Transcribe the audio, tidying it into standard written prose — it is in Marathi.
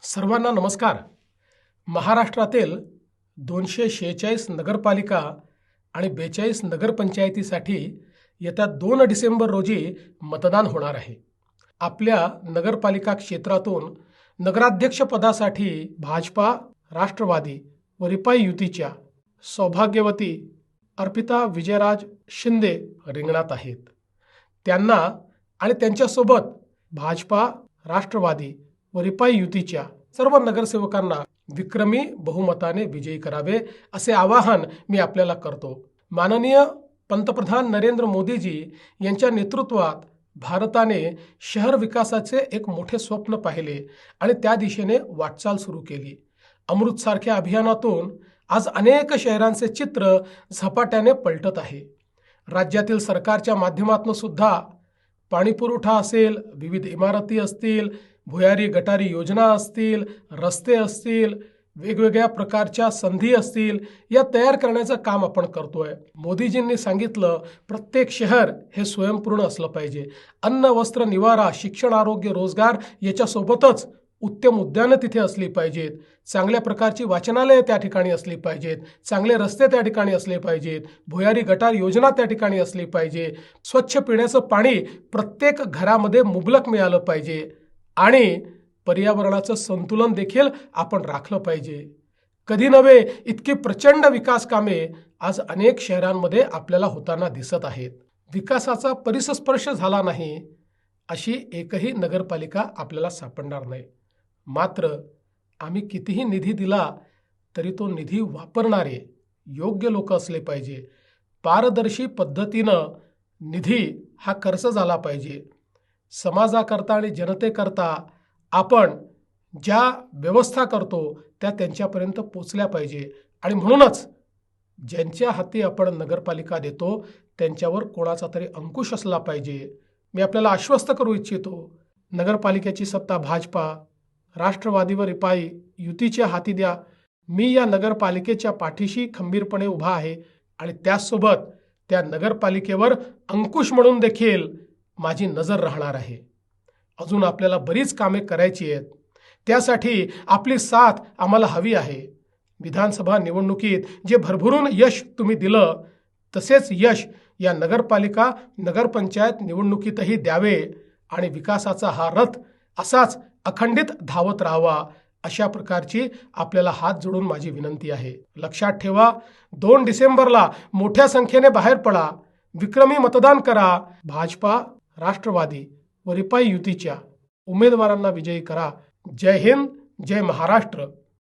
सर्वांना नमस्कार। महाराष्ट्रातील 246 नगरपालिका आणि 42 नगरपंचायतीसाठी येत्या 2 डिसेंबर रोजी मतदान होणार आहे। आपल्या नगरपालिका क्षेत्रातून नगराध्यक्षपदासाठी भाजपा, राष्ट्रवादी व रिपाई युतीच्या सौभाग्यवती अर्पिता विजयराज शिंदे रिंगणात आहेत। त्यांना आणि त्यांच्यासोबत भाजपा, राष्ट्रवादी व रिपाई युतीच्या सर्व नगरसेवकांना विक्रमी बहुमताने विजयी करावे असे आवाहन मी आपल्याला करतो। माननीय पंतप्रधान नरेंद्र मोदीजी यांच्या नेतृत्वात भारताने शहर विकासाचे एक मोठे स्वप्न पाहिले आणि त्या दिशेने वाटचाल सुरू केली। अमृतसारख्या अभियानातून आज अनेक शहरांचे चित्र झपाट्याने पलटत आहे। राज्यातील सरकारच्या माध्यमातून सुद्धा पाणीपुरवठा असेल, विविध इमारती असतील, भुयारी गटारी योजना असतील, रस्ते असतील, वेगवेगळ्या प्रकारच्या संधी असतील, या तयार करण्याचं काम आपण करतोय। मोदीजींनी सांगितलं प्रत्येक शहर हे स्वयंपूर्ण असलं पाहिजे। अन्न, वस्त्र, निवारा, शिक्षण, आरोग्य, रोजगार याच्यासोबतच उत्तम उद्यानं तिथे असली पाहिजेत, चांगल्या प्रकारची वाचनालये त्या ठिकाणी असली पाहिजेत, चांगले रस्ते त्या ठिकाणी असले पाहिजेत, भुयारी गटार योजना त्या ठिकाणी असली पाहिजे, स्वच्छ पिण्याचं पाणी प्रत्येक घरामध्ये मुबलक मिळालं पाहिजे आणि पर्यावरणाचं संतुलन देखील आपण राखलं पाहिजे। कधी नव्हे इतकी प्रचंड विकास कामे आज अनेक शहरांमध्ये आपल्याला होताना दिसत आहेत। विकासाचा परिसस्पर्श झाला नाही अशी एकही नगरपालिका आपल्याला सापडणार नाही। मात्र आम्ही कितीही निधी दिला तरी तो निधी वापरणारे योग्य लोक असले पाहिजे। पारदर्शी पद्धतीनं निधी हा खर्च झाला पाहिजे। समाजाकरता आणि जनतेकरता आपण ज्या व्यवस्था करतो त्या त्यांच्यापर्यंत पोचल्या पाहिजे आणि म्हणूनच ज्यांच्या हाती आपण नगरपालिका देतो त्यांच्यावर कोणाचा तरी अंकुश असला पाहिजे। मी आपल्याला आश्वस्त करू इच्छितो, नगरपालिकेची सत्ता भाजपा, राष्ट्रवादी व रिपाई युतीच्या हाती द्या। मी या नगरपालिकेच्या पाठीशी खंबीरपणे उभा आहे आणि त्याचसोबत त्या नगरपालिकेवर अंकुश म्हणून देखील माझी नजर राहणार आहे। अजून आपल्याला बरीच कामे करायची आहेत, त्यासाठी आपली साथ आम्हाला हवी आहे। विधानसभा निवडणुकीत जे भरभरून यश तुम्ही दिलं तसेच यश या नगरपालिका नगरपंचायत निवडणुकीतही द्यावे आणि विकासाचा हा रथ असाच अखंडित धावत राहावा अशा प्रकारची आपल्याला हात जोडून माझी विनंती आहे। लक्षात ठेवा, 2 डिसेंबरला मोठ्या संख्येने बाहेर पडा, विक्रमी मतदान करा, भाजपा, राष्ट्रवादी व रिपाई युतीच्या उमेदवारांना विजयी करा। जय हिंद, जय महाराष्ट्र।